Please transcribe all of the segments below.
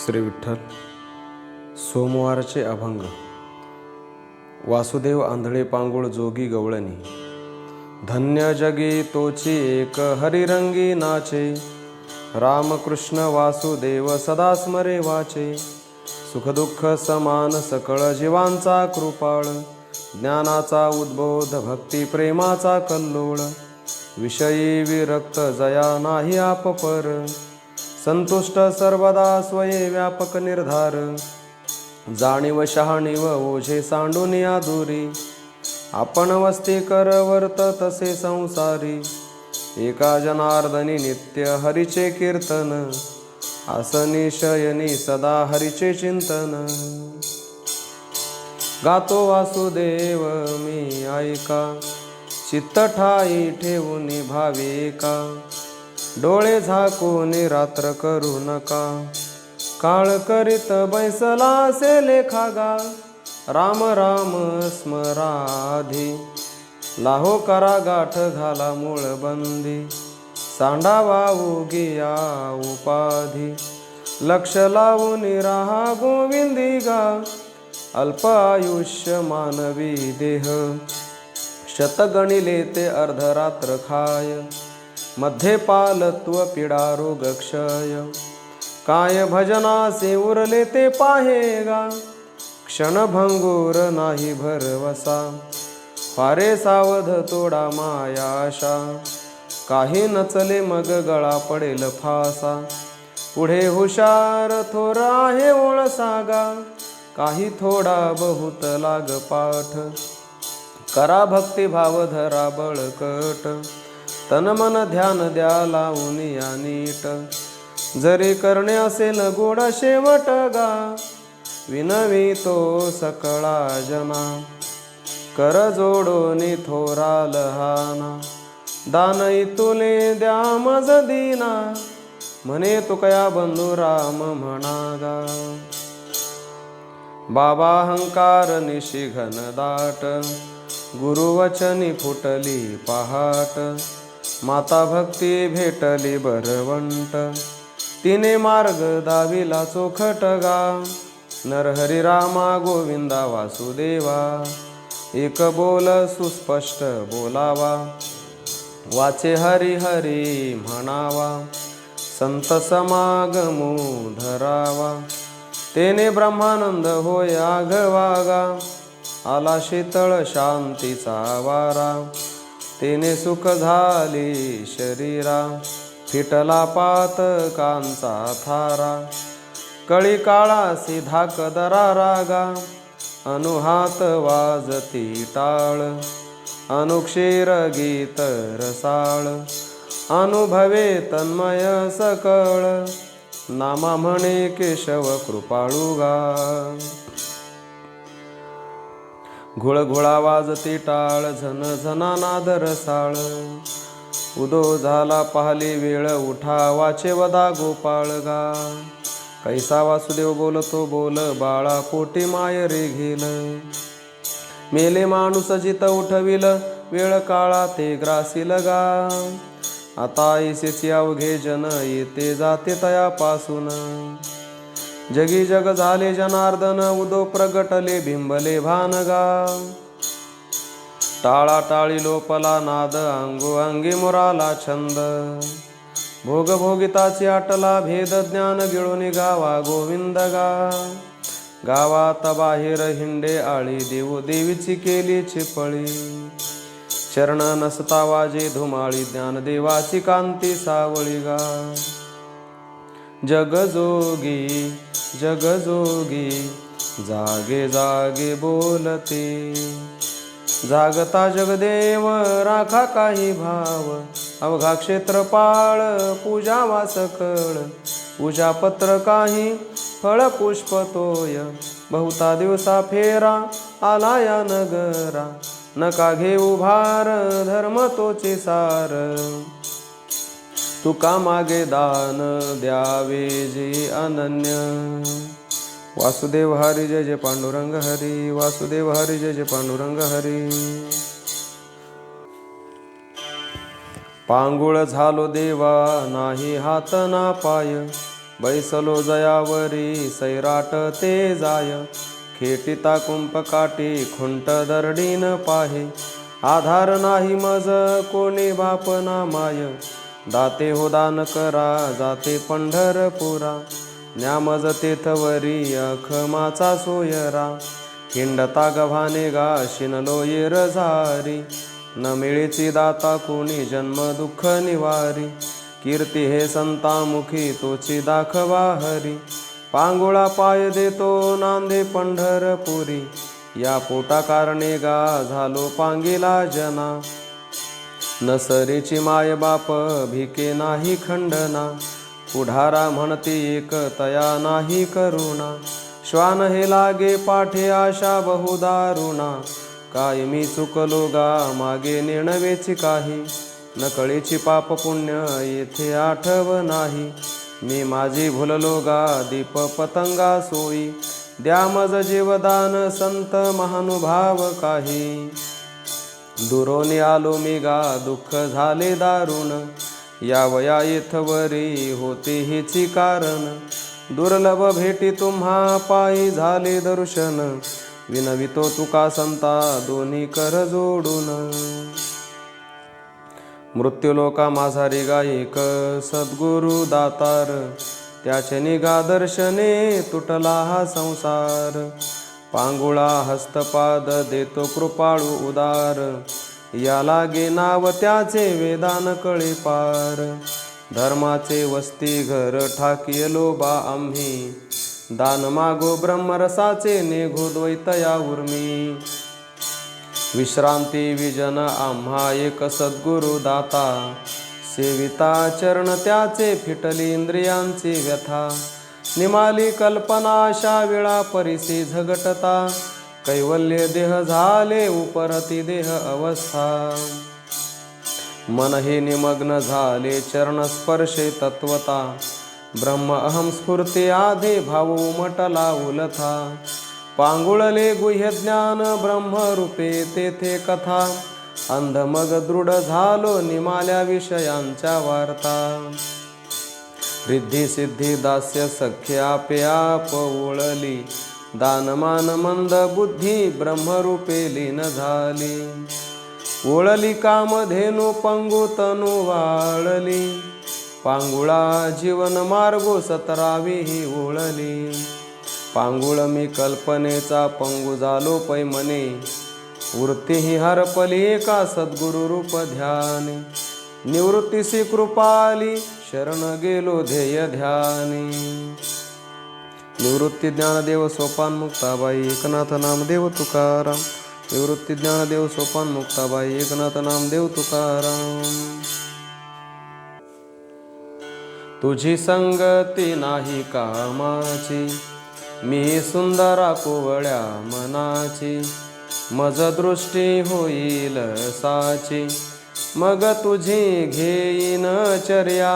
श्री विठ्ठल. सोमवारचे अभंग. वासुदेव आंधळे पांगुळ जोगी गवळणी. धन्य जगी तोची एक हरिरंगी नाचे. रामकृष्ण वासुदेव सदा स्मरे वाचे. सुखदुःख समान सकळ जीवांचा कृपाळ. ज्ञानाचा उद्बोध भक्ती प्रेमाचा कल्लोळ. विषयी विरक्त जया नाही आपपर. संतुष्ट सर्वदा स्वये व्यापक निर्धार. जाणीव शहाणीव ओझे सांडून या दूरी. आपण वस्ती कर वर्त तसे संसारी. एका जनार्दनी नित्य हरीचे कीर्तन. आसनी शयनी सदा हरीचे चिंतन. गातो वासुदेव मी ऐका. चित्त ठाई ठेवून भाविका. डोळे झाकून रात्र करू नका. काळ करीत बैसला से लेखागा. राम राम स्मराधी. लाहो करा गाठ घाला मूळ बंदी. सांडावा उगिया उपाधी. लक्ष लावून राहा गोविंदी गा. अल्प आयुष्य मानवी देह. शतगणिले ते अर्धरात्र खाय. मध्ये पालत्व पीडा रोग क्षय. काय भजनासे उरले ते पाहेगा. क्षणभंगूर नाही भरवसा. फारे सावध तोडा मायाशा. काही नचले मग गळा पडेल फासा. पुढे हुशार थोर आहे ओळ सागा. काही थोडा बहुत लाग पाठ. करा भक्तिभाव धरा बळकट. तन मन ध्यान द्या लावून या नीट. जरी करणे असेल गोड शेवट गा. विनवी तो सकळा जना. कर जोडोनी थोरा लहाना. दान इतुले द्या मज दीना. म्हणे तुकया बंधू राम म्हणागा. बाबा अहंकार निशी घन दाट. गुरुवचनी फुटली पहाट. माता भक्ती भेटली बरवंट. तिने मार्ग दाविला चोखट गा. नरहरी रामा गोविंदा वासुदेवा. एक बोल सुस्पष्ट बोलावा. वाचे हरी हरी म्हणावा. संत समागमू धरावा. तेने ब्रह्मानंद होय आघवागा. आला शीतळ शांतीचा वारा. तेने सुख झाली शरीरा. फिटला पातकांचा थारा. कळी काळासी धाक दरा रागा. अनुहात वाजती टाळ. अनुक्षीर गीत रसाळ. अनुभवे तन्मय सकळ. नामा म्हणे केशव कृपाळुगा. घुळघुळा वाजती टाळ. झन झना नाद रसाळ. उदो झाला पाहली वेळ. उठा वाचे वदा गोपाळ गा. कैसा वासुदेव बोलतो बोल. बाळा पोटी मायरी घेल. मेले माणूस जित उठविल. वेळ काळा ते ग्रासील गा. आता ऐसेची अवघे जन येते जाते तयापासून. जगी जग झाले जनार्दन. उदो प्रगटले बिंबले भानगा. टाळा टाळी लोपला नाद. अंगो अंगी मुराला छंद. भोग भोगिताची आटला भेद. ज्ञान गिळून गावा गोविंद गा. गावात बाहेर हिंडे आळी. देऊ देवीची केली चिपळी. चरण नसता वाजे धुमाळी. ज्ञानदेवाची कांती सावळी गा. जगजोगी जगजोगी. जागे जागे बोलते. जागता जगदेव राखा काही भाव. अवघा क्षेत्रपाळ पूजा वासकळ. पूजा पत्र काही फळ पुष्प तोय. बहुता दिवसा फेरा आला या नगरा. नका घेऊ भार धर्म तोचे सार. तुका मागे दान द्यावे जे अनन्य. वासुदेव हरी जय जय पांडुरंग हरी. वासुदेव हरी जय जय पांडुरंग हरी. पांगुळ झालो देवा नाही हात ना पाय. बैसलो जयावरी सैराट ते जाय, खेटिता कुंपकाठी खुंट दरडीन पाहे, आधार नाही मज कोणी बाप ना माय, दाते हो दान करा जाते पंढरपुरा, न्यामज तेथवरी अखमाचा सोयरा, हिंडता गव्हाणे गा शिनलो येर झारी, न मिळेची दाता कोणी जन्म दुःख निवारी, कीर्ती हे संतामुखी तोची दाखवा हरी, पांगुळा पाय देतो नांदे पंढरपुरी, या पोटा कारणे गा झालो पांगिला जना, नसरीची माय बाप भिके नाही खंडना, पुढारा म्हणती एक तया नाही करुणा, श्वान हे लागे पाठे आशा बहुदारुणा, काय मी चुकलो गा मागे नेणवेची काही, नकळीची पाप पुण्य येथे आठव नाही, मी माझी भुललो गा दीप पतंगा सोयी, द्या मज जीवदान संत महानुभाव काही, दुरोनी आलो मी गा दुःख झाले दारुण, या वया येथवरी होते हेची कारण, दुर्लभ भेटी तुम्हा पायी झाले दर्शन, विनवितो तुका संता दोन्ही कर जोडून, मृत्यूलोका माझारी गायिक सद्गुरु दातार, त्याचे निगा दर्शने तुटला हा संसार, पांगुळा हस्तपाद देतो कृपाळू उदार, या लागे नाव त्याचे वेदान कळे पार, धर्माचे वस्ती घर ठाकियलो बा आम्ही, दान मागो ब्रह्मरसाचे निघो द्वैतया उर्मी, विश्रांती विजन आम्हा एक सद्गुरु दाता, सेविता चरण त्याचे फिटली इंद्रियांची व्यथा, निमाली कल्पना अशा वेळा परिसी झगटता, कैवल्य देह झाले उपरती देह अवस्था, मन हे निमग्न झाले चरण स्पर्शे तत्वता, ब्रह्म अहम स्फूर्ती आधे भाव उमटला उलथा, पांगुळले गुह्य ज्ञान ब्रह्मरूपे तेथे कथा, अंध मग दृढ झालो निमाल्या विषयांच्या वार्ता, रिद्धी सिद्धी दास्य सख्य आपे आप ओळली, दानमान मंद बुद्धी ब्रह्मरूपे लीन झाली, ओळली कामधेनु पंगु तनु वाळली, पांगुळा जीवन मार्गो 17वी ही ओळली, पांगुळ मी कल्पनेचा पंगु झालो पैमने, वृत्ती ही हरपली एका सद्गुरु रूप ध्याने, निवृत्तीसी कृपाली शरण गेलो ध्येय ध्यानी, निवृत्ती ज्ञानदेव सोपान मुक्ताबाई एकनाथ नामदेव तुकाराम, निवृत्ती ज्ञानदेव सोपान मुक्ताबाई एकनाथ नामदेव तुकाराम, तुझी संगती नाही कामाची, मी सुंदरा कोवळ्या मनाची, मज दृष्टी होईल साची, मग तुझी घेईन चर्या,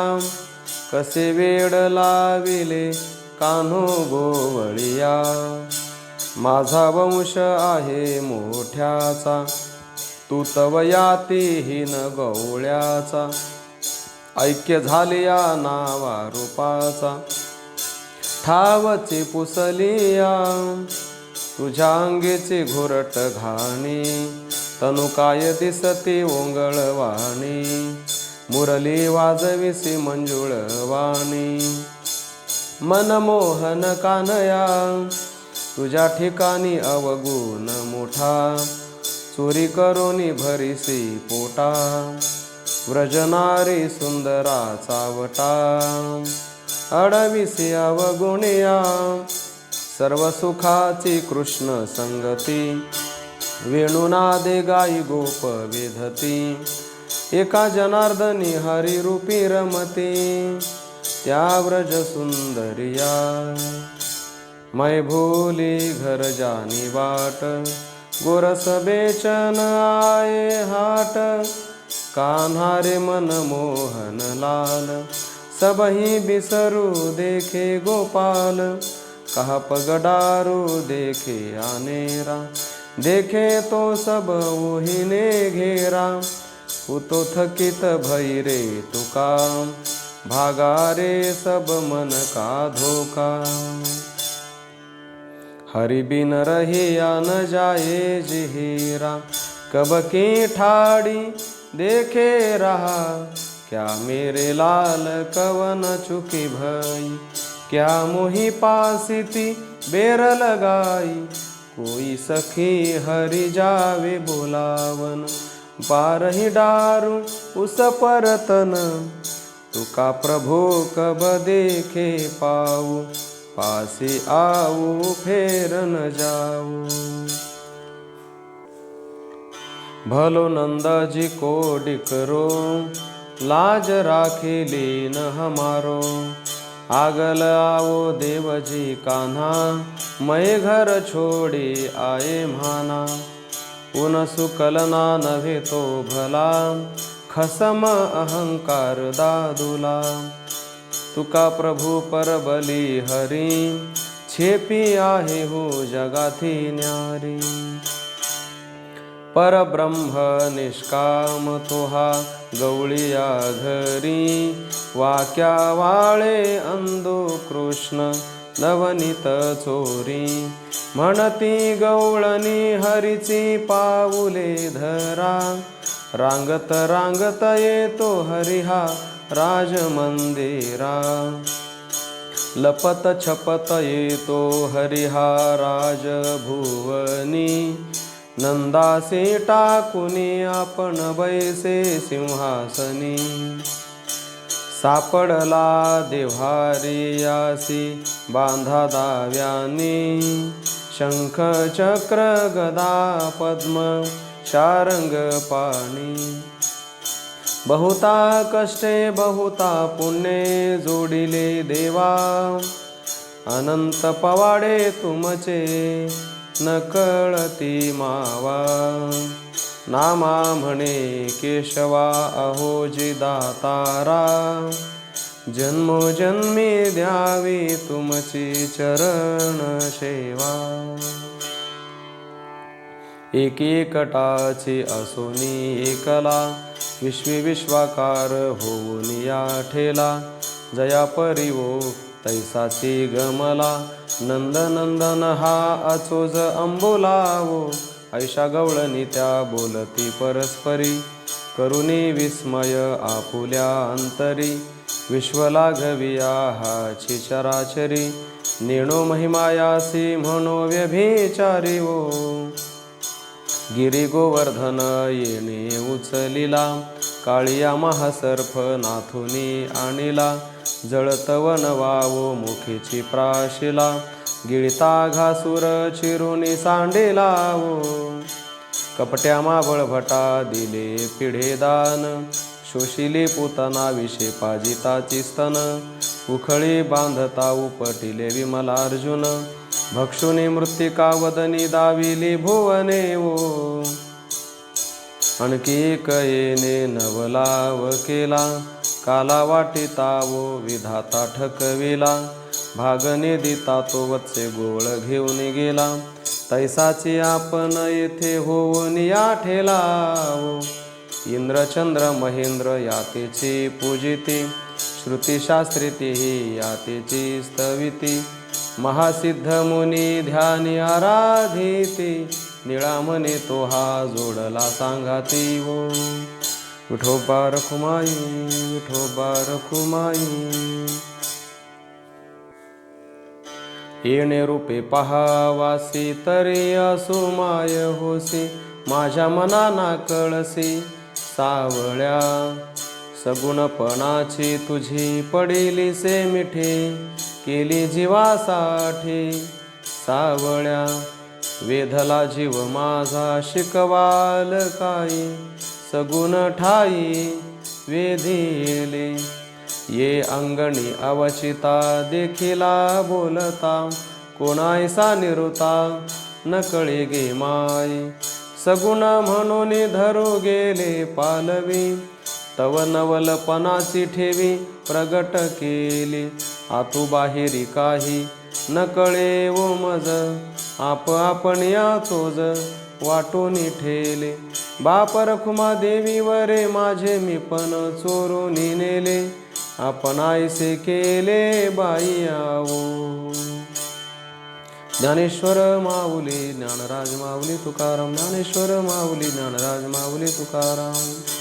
कसे वेड लाविले कान्हो गोवळिया, माझा वंश आहे मोठ्याचा, तू तवयातीहीन गवळ्याचा, ऐक्य झाले या नावा रूपाचा, ठावचे पुसलिया, तुझ्या अंगेचे घोरट घाणी, तनु काय दिसते ओंगळवाणी, मुरली वाजविसी मंजुळ वाणी, मनमोहन कानया, तुझ्या ठिकाणी अवगुण मोठा, चोरी करोनी भरिसी पोटा, व्रजनारी सुंदरा चावटा, अडविसी अवगुणिया, सर्व सुखाची कृष्ण संगती, वेणुनादे गाई गोप वेधती, एका जनार्दनी हरिरूपी रमती, त्या व्रज सुंदरिया, मै भूली घर जानी बाट, गोरस बेचन आये हाट, कान्हा रे मन मोहन लाल, सबही बिसरू देखे गोपाल, कहा पगडारू देखे आनेरा, देखे तो सब ओहिने घेरा, उतो थकित भैरे तुका, भागा रे सब मन का धोखा। हरि बिन रहिया न जाए जिहिरा, कब की ठाड़ी देखे रहा। क्या मेरे लाल कवन चुकी भई, क्या मोहि पासिती बेर लगाई। कोई सखी हरि जावे बोलावन, बारही डारू उस परतन। तुका प्रभु कब देखे पाऊ, पासी आऊ फेर न जाऊ। भलो नंद जी को डिकरो, लाज राखिली न हमारो। आगल आवो देवजी कान्हा, मैं घर छोड़ी आए म्हाना। उन सुकलना नव्हे तो भला, खसम अहंकार दादुला। तुका प्रभु परबली हरी, छेपी आहे हो जगाती न्यारी। परब्रह्म निष्काम तोहा गवळिया घरी। वाक्या वाळे अंधो कृष्ण नवनीत चोरी। म्हणती गवळणी हरीची पाऊले धरा। रांगत रांगत येतो हरिहा राजमंदिरा। लपत छपत येतो हरिहा राजभुवनी। नंदासे टाकुनी आपण बैसे सिंहासनी। सापडला देव्हारियासी बांधा दाव्यानी। शंख चक्र गदा पद्म शारंग पाणी। बहुता कष्टे बहुता पुण्ये जोडिले देवा। अनंत पवाडे तुमचे न कळती मावा। नामा म्हणे केशवा अहोजी दातारा। जन्मोजन्मी द्यावी तुमची चरण सेवा। एकेकटाची असोनी एकला। विश्वी विश्वाकार होऊन या ठेला। जया परिवो तैसाची गमला। नंदनंदन हा अचोज अंबुलावो। ऐशा गवळणी त्या बोलती परस्परी। करुणी विस्मय आपुल्या अंतरी। विश्व लाघविया हाची चराचरी। नेणो महिमायासी म्हणो व्यभिचारी वो। गिरी गोवर्धन येणे उचलिला। काळिया महासर्प नाथुनी आणिला। जळतवन वावो मुखीची प्राशिला। गिळता घासूर चिरुनी सांडेलावो। कपट्या मावळ भटा दिले पिढे दान। शोषिली पुतना विषे पाजिताची स्तन। उखळी बांधता उपटिले विमलार्जुन। भक्षुनी मृत्तिका वदनी दाविली भुवने वो। आणखी एक येणे नवलाव केला। काला वाटितावो विधाता ठकविला। भागने दिता तो वत्से गोळ घेऊन गेला। तैसाची आपण येथे होऊन या ठेलावो। इंद्रचंद्र महेंद्र यातेची पूजिती। श्रुतिशास्त्री तीही यातेची स्तविती। महासिद्ध मुनी ध्यानी आराधिती। निळामने तो हा जोडला सांगाती वो। विठोबा रखुमाई विठोबा रखुमाई। येणे रूपे पहावासी तरी असुमाय होसी। माझ्या मनाना कळसी सावळ्या। सगुणपणाची तुझी पडिली से मिठी। केली जीवासाठी सावळ्या। वेधला जीव माझा शिकवाल काही। सगुण ठाई वेधिले। ये अंगणी अवचिता देखिला बोलता। कोणायसा निरुता न कळे गे माय। सगुण म्हणून धरू गेले पालवी। तव नवलपणाची ठेवी प्रगट केली। आतू बाहेरी काही न कळे वो मज। आप आपण या तोज वाटून ठेले। बाप रखुमा देवी वरे माझे मी पण चोरून नेले। आपण आईसे केले बाई आवो. ज्ञानेश्वर माऊली ज्ञानराज माऊली तुकाराम. ज्ञानेश्वर माऊली ज्ञानराज माऊली तुकाराम.